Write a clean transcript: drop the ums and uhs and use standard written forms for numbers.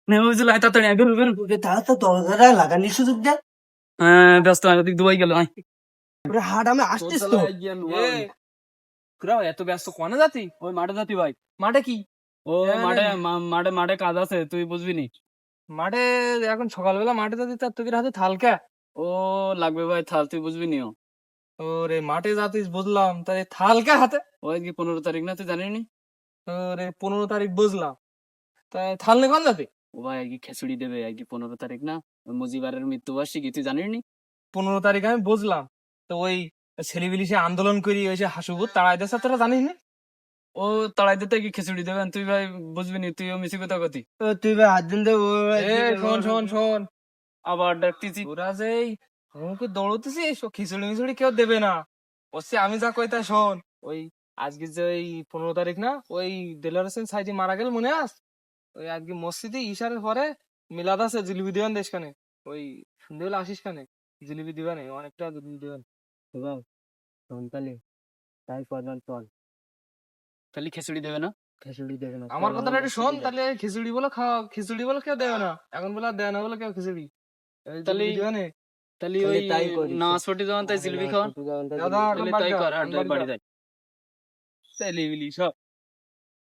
নেমে বুঝলো আয় তাড়াতাড়ি আয়, বেরো বেরো। তাহলে তো দরজাটা লাগানি সুযোগ দেয়। হ্যাঁ ব্যস্ত আয়, ওদিক দুবাই গেল আয়। ওরে হাট আমি আসতেছ তো। এত ব্যস্ত কোনে যাতি? ওই মাঠে যাতি ভাই। মাঠে কি? ও মাঠে মাঠে মাঠে কাজ আছে, তুই বুঝবি নি। মাঠে এখন সকালবেলা মাঠে যাতে তার তোকে হাতে থালকা। ও লাগবে ভাই থাল, তুই বুঝবি নি। ওরে মাঠে যাতিস বুঝলাম, তাই থালকা হাতে। ওই কি 15 তারিখ না, তুই জানিস নি? ওরে 15 তারিখ বুঝলাম, তাই থাল নে কোন যাতে? ও ভাই কি খিচুড়ি দেবে, আর কি 15 তারিখ না, ওই মুজিবারের মৃত্যুবার্ষিকী, তুই জানিস নি? 15 তারিখ আমি বুঝলাম, তো ওই ছেলেবিলি সে আন্দোলন করি ওই সে হাসুবুত তাড়াই দেশে, তোরা জানিস না? ও তাড়াই দিতে কি খিচুড়ি দেবেন, তুই ভাই বুঝবি নি, তুইও মিছি কথা কতি। তুই ভাই হাত দিন দে। শোন শোন শোন, আবার ডাকতেছি। ওরা যে আমাকে দৌড়তেছিস, খিচুড়ি মিচুড়ি কেউ দেবে না। বলছি আমি যা কই তা শোন, ওই আজকে যে ওই 15 তারিখ না, ওই দেলোয়ার হোসেন সাইজি মারা গেল মনে আস? ওই আজকে মসজিদে ইশারের পরে মিলাদ আছে, জিলিপি দিবেন দেশ কানে। ওই সন্ধ্যেবেলা আসিস কানে, জিলিপি দিবেন, অনেকটা জিলিপি দিবেন। তাহলে তাই করবেন, চল। খালি খিচুড়ি দেবে না? খিচুড়ি দেবে না, আমার কথাটা একটু শোন। তাহলে খিচুড়ি বলে খাওয়া, খিচুড়ি বলে কেউ দেবে না এখন, বলে দেয় না বলে কেউ খিচুড়ি। তাহলে দিবানে তাহলে ওই নামাজ পড়তে যাওয়ান তাই জিলিপি খাওয়ান। দাদা তাহলে তাই কর, আর বাড়ি যাই। ছেলে বিলি সব